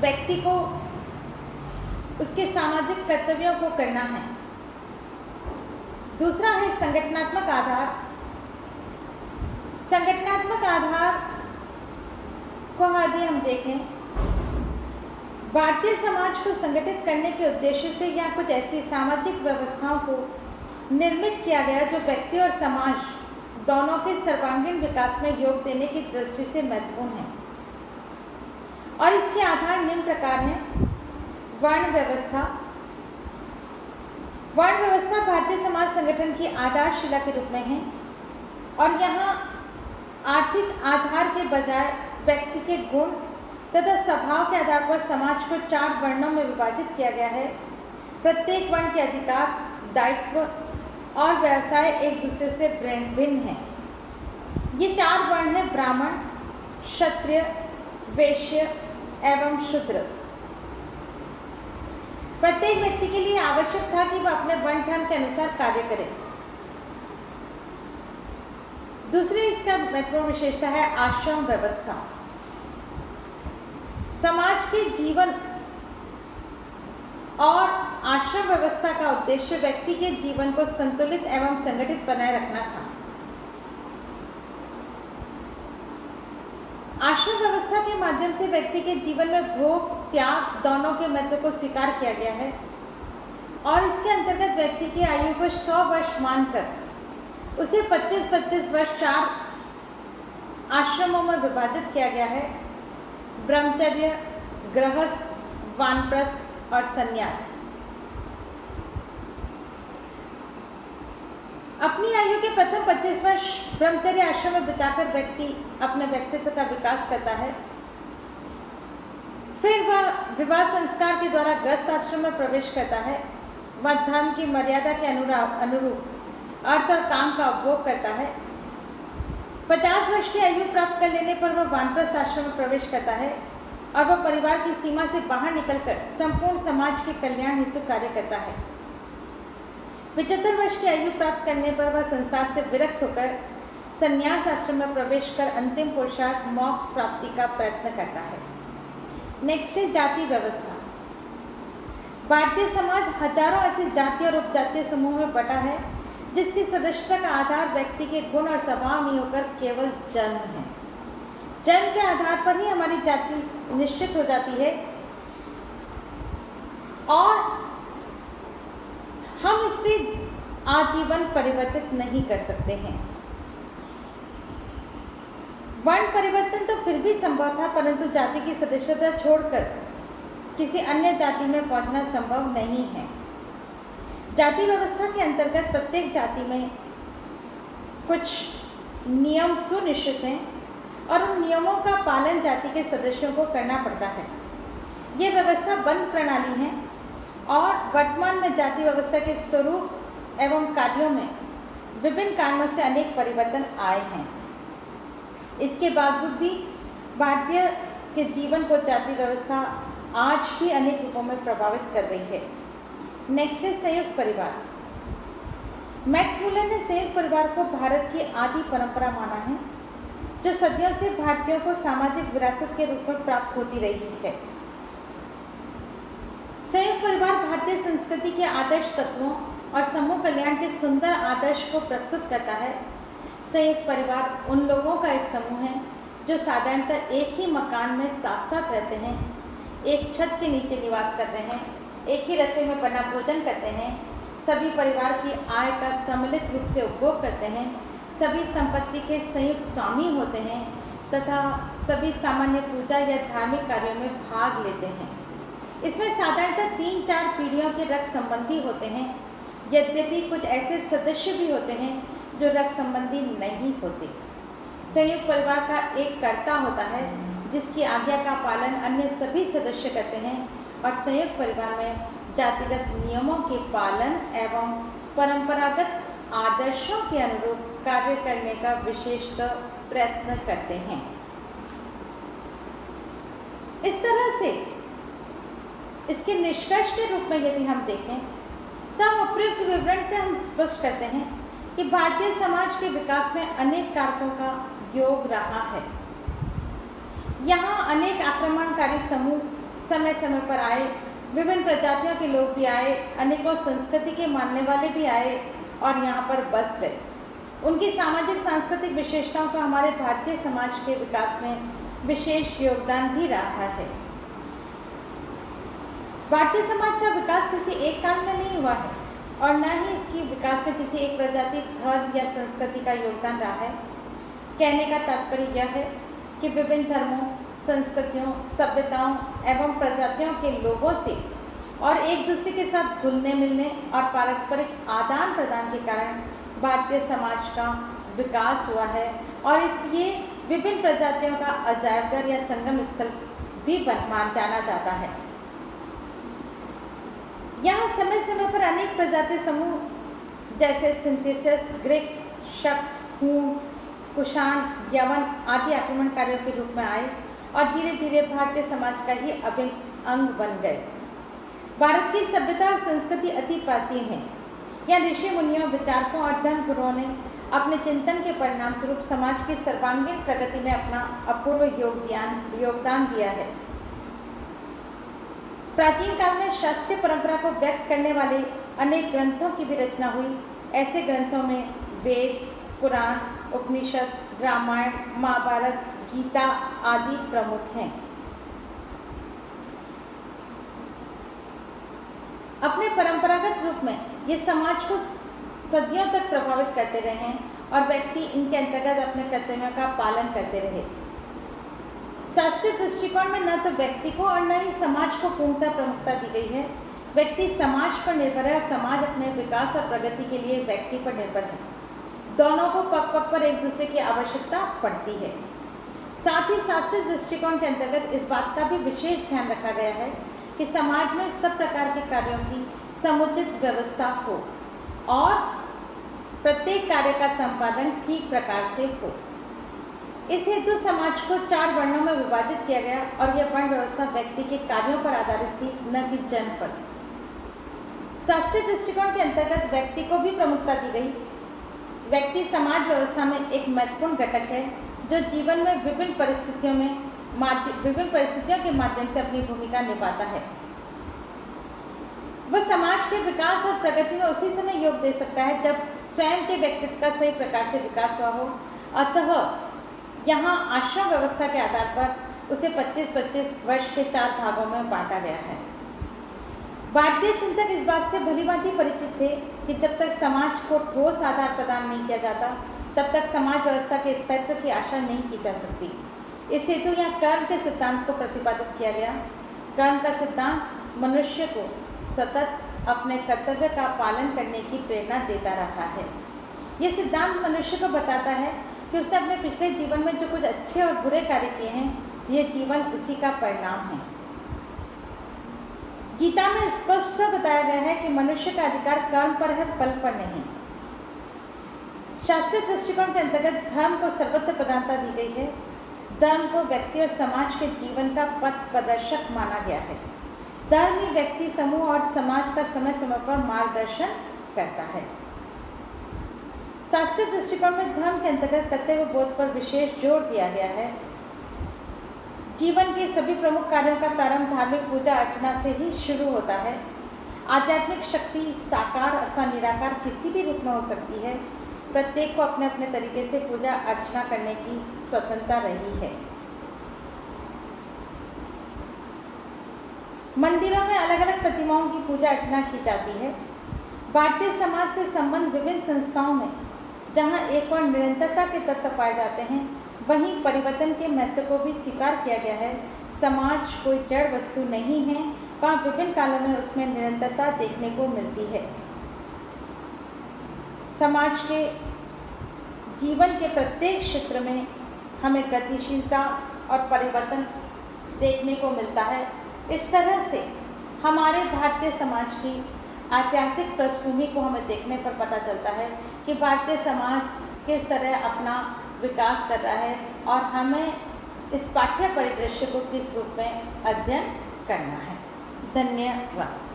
व्यक्ति को उसके सामाजिक कर्तव्यों को करना है। दूसरा है संगठनात्मक आधार। संगठनात्मक आधार को यदि हम देखें, भारतीय समाज को संगठित करने के उद्देश्य से या कुछ ऐसी सामाजिक व्यवस्थाओं को निर्मित किया गया जो व्यक्ति और समाज दोनों के सर्वांगीण विकास में योग देने की दृष्टि से महत्वपूर्ण है। और इसके आधार निम्न प्रकार हैं। वर्ण व्यवस्था। वर्ण व्यवस्था भारतीय समाज संगठन की आधारशिला के रूप में है और यहाँ आर्थिक आधार के बजाय व्यक्ति के गुण तथा स्वभाव के आधार पर समाज को 4 वर्णों में विभाजित किया गया है। प्रत्येक वर्ण के अधिकार, दायित्व और व्यवसाय एक दूसरे से भिन्न हैं। ये 4 वर्ण हैं: ब्राह्मण, क्षत्रिय, वैश्य एवं शूद्र। प्रत्येक व्यक्ति के लिए आवश्यक था कि वह अपने वर्ण धर्म के अनुसार कार्य करे। दूसरी इसका महत्वपूर्ण विशेषता है आश्रम व्यवस्था। समाज के जीवन और आश्रम व्यवस्था का उद्देश्य व्यक्ति के जीवन को संतुलित एवं संगठित बनाए रखना था। आश्रम व्यवस्था के माध्यम से व्यक्ति के जीवन में भोग त्याग दोनों के महत्व को स्वीकार किया गया है और इसके अंतर्गत व्यक्ति की आयु को 100 वर्ष मानकर उसे 25-25 वर्ष 4 आश्रमों में विभाजित किया गया है: ब्रह्मचर्य, गृहस्थ, वानप्रस्थ और संन्यास। अपनी आयु के प्रथम 25 वर्ष ब्रह्मचर्य आश्रम में बिताकर व्यक्ति अपने व्यक्तित्व का विकास करता है। फिर वह विवाह संस्कार के द्वारा गृहस्थ आश्रम में प्रवेश करता है। वह धर्म की मर्यादा के अनुरूप अर्थ और काम का उपभोग करता है। 50 वर्ष की आयु प्राप्त कर लेने पर वह वानप्रस्थ आश्रम में प्रवेश करता है और वह परिवार की सीमा से बाहर निकलकर संपूर्ण समाज के कल्याण हेतु कार्य करता है। 75 वर्ष की आयु प्राप्त करने पर वह संसार से विरक्त होकर संन्यास आश्रम में प्रवेश कर अंतिम पुरुषार्थ मोक्ष प्राप्ति का प्रयत्न करता है। नेक्स्ट है जाति व्यवस्था। भारतीय समाज हजारों ऐसी जाति और उपजातीय समूह में बटा है जिसकी सदस्यता का आधार व्यक्ति के गुण और स्वभाव नहीं होकर केवल जन्म है। जन्म के आधार पर ही हमारी जाति निश्चित हो जाती है और हम इससे आजीवन परिवर्तित नहीं कर सकते हैं। वर्ण परिवर्तन तो फिर भी संभव था, परंतु जाति की सदस्यता छोड़कर किसी अन्य जाति में पहुंचना संभव नहीं है। जाति व्यवस्था के अंतर्गत प्रत्येक जाति में कुछ नियम सुनिश्चित हैं और उन नियमों का पालन जाति के सदस्यों को करना पड़ता है। ये व्यवस्था बंद प्रणाली है और वर्तमान में जाति व्यवस्था के स्वरूप एवं कार्यों में विभिन्न कारणों से अनेक परिवर्तन आए हैं। इसके बावजूद भी भारतीय के जीवन को जाति व्यवस्था आज भी अनेक रूपों में प्रभावित कर रही है। नेक्स्ट है संयुक्त परिवार। मैक्स मुलर ने संयुक्त परिवार को भारत की आदि परंपरा माना है जो सदियों से भारतीयों को सामाजिक विरासत के रूप में प्राप्त होती रही है। संयुक्त परिवार भारतीय संस्कृति के आदर्श तत्वों और समूह कल्याण के सुंदर आदर्श को प्रस्तुत करता है। संयुक्त परिवार उन लोगों का एक समूह है जो साधारणतः एक ही मकान में साथ साथ रहते हैं, एक छत के नीचे निवास करते हैं, एक ही रसोई में बना भोजन करते हैं, सभी परिवार की आय का सम्मिलित रूप से उपभोग करते हैं, सभी संपत्ति के संयुक्त स्वामी होते हैं तथा सभी सामान्य पूजा या धार्मिक कार्यों में भाग लेते हैं। इसमें साधारणतः 3-4 पीढ़ियों के रक्त संबंधी होते हैं, यद्यपि कुछ ऐसे सदस्य भी होते हैं जो रक्त संबंधी नहीं होते। संयुक्त परिवार का एक कर्ता होता है जिसकी आज्ञा का पालन अन्य सभी सदस्य करते हैं और संयुक्त परिवार में जातिगत नियमों के पालन एवं परंपरागत आदर्शों के अनुरूप कार्य करने का विशेषतः प्रयत्न करते हैं। इस तरह से इसके निष्कर्ष के रूप में यदि हम देखें तो हम उपयुक्त विवरण से हम स्पष्ट करते हैं कि भारतीय समाज के विकास में अनेक कारकों का योग रहा है। यहाँ अनेक आक्रमणकारी समूह समय समय पर आए, विभिन्न प्रजातियों के लोग भी आए, अनेकों संस्कृति के मानने वाले भी आए और यहाँ पर बस गए। उनकी सामाजिक सांस्कृतिक विशेषताओं का हमारे भारतीय समाज के विकास में विशेष योगदान भी रहा है। भारतीय समाज का विकास किसी एक काल में नहीं हुआ है और न ही इसकी विकास में किसी एक प्रजाति, धर्म या संस्कृति का योगदान रहा है। कहने का तात्पर्य यह है कि विभिन्न धर्मों, संस्कृतियों, सभ्यताओं एवं प्रजातियों के लोगों से और एक दूसरे के साथ घुलने मिलने और पारस्परिक आदान प्रदान के कारण भारतीय समाज का विकास हुआ है और इसलिए विभिन्न प्रजातियों का अजायबघर या संगम स्थल भी जाना जाता है। यहाँ समय समय पर अनेक प्रजाति समूह जैसे सिंथेसिस, ग्रीक, शक, हूण, कुषाण, यवन आदि आक्रमणकारियों के रूप में आए और धीरे धीरे भारतीय समाज का ही अभिन्न अंग बन गए। भारत की सभ्यता और संस्कृति अति प्राचीन है। यहाँ ऋषि मुनियों, विचारकों और धर्म गुरुओं ने अपने चिंतन के परिणाम स्वरूप समाज की सर्वांगीण प्रगति में अपना अपूर्व योगदान दिया है। प्राचीन काल में शास्त्रीय परंपरा को व्यक्त करने वाले अनेक ग्रंथों की भी रचना हुई। ऐसे ग्रंथों में वेद, पुराण, उपनिषद, रामायण, महाभारत, गीता आदि प्रमुख हैं। अपने परंपरागत रूप में ये समाज को सदियों तक प्रभावित करते रहे हैं और व्यक्ति इनके अंतर्गत अपने कर्तव्यों का पालन करते रहे। शास्त्रीय दृष्टिकोण में न तो व्यक्ति को और न ही समाज को पूर्णतः प्रमुखता दी गई है। व्यक्ति समाज पर निर्भर है और समाज अपने विकास और प्रगति के लिए व्यक्ति पर निर्भर है। दोनों को पग पग पर एक दूसरे की आवश्यकता पड़ती है। साथ ही शास्त्रीय दृष्टिकोण के अंतर्गत इस बात का भी विशेष ध्यान रखा गया है कि समाज में सब प्रकार के कार्यों की समुचित व्यवस्था हो और प्रत्येक कार्य का संपादन ठीक प्रकार से हो। इस हेतु समाज को 4 वर्णों में विभाजित किया गया और यह वर्ण व्यवस्था व्यक्ति के कार्यों पर आधारित थी, न कि जन्म पर। शास्त्रीय दृष्टिकोण के अंतर्गत व्यक्ति को भी प्रमुखता दी गई। व्यक्ति समाज व्यवस्था में एक महत्वपूर्ण घटक है जो जीवन में विभिन्न परिस्थितियों के माध्यम से अपनी भूमिका निभाता है। वह समाज के विकास और प्रगति में उसी समय योग दे सकता है जब स्वयं के व्यक्तित्व का सही प्रकार से विकास हुआ हो। अतः यहाँ आश्रम व्यवस्था के आधार पर उसे 25-25 वर्ष के 4 भागों में बांटा गया है। भारतीय चिंतक इस बात से भलीभांति परिचित थे कि जब तक समाज को ठोस आधार प्रदान नहीं किया जाता तब तक समाज व्यवस्था के स्थायित्व की आशा नहीं की जा सकती। इस हेतु यहाँ कर्म के सिद्धांत को प्रतिपादित किया गया। कर्म का सिद्धांत मनुष्य को सतत अपने कर्तव्य का पालन करने की प्रेरणा देता रहा है। यह सिद्धांत मनुष्य को बताता है कि उसने अपने पिछले जीवन में जो कुछ अच्छे और बुरे कार्य किए हैं, यह जीवन उसी का परिणाम है। गीता में स्पष्ट बताया गया है कि मनुष्य का अधिकार कर्म पर है, फल पर नहीं। शास्त्रीय दृष्टिकोण के अंतर्गत धर्म को सर्वत्र प्रधानता दी गई है। धर्म को व्यक्ति और समाज के जीवन का पथ प्रदर्शक माना गया है। धर्म ही व्यक्ति, समूह और समाज का समय समय पर मार्गदर्शन करता है। शास्त्रीय दृष्टिकोण में धर्म के अंतर्गत कर्तव्य बोध पर विशेष जोर दिया गया है। जीवन के सभी प्रमुख कार्यों का प्रारंभ धार्मिक पूजा अर्चना से ही शुरू होता है। आध्यात्मिक शक्ति साकार अथवा निराकार किसी भी रूप में हो सकती है। प्रत्येक को अपने अपने तरीके से पूजा अर्चना करने की स्वतंत्रता रही है। मंदिरों में अलग अलग प्रतिमाओं की पूजा अर्चना की जाती है। भारतीय समाज से संबंध विभिन्न संस्थाओं में जहां एक और निरंतरता के तत्व पाए जाते हैं, वहीं परिवर्तन के महत्व को भी स्वीकार किया गया है। समाज कोई जड़ वस्तु नहीं है, वहाँ विभिन्न कालों में उसमें निरंतरता देखने को मिलती है। समाज के जीवन के प्रत्येक क्षेत्र में हमें गतिशीलता और परिवर्तन देखने को मिलता है। इस तरह से हमारे भारतीय समाज की ऐतिहासिक पृष्ठभूमि को हमें देखने पर पता चलता है कि भारतीय समाज किस तरह अपना विकास कर रहा है और हमें इस पाठ्य परिदृश्य को किस रूप में अध्ययन करना है। धन्यवाद।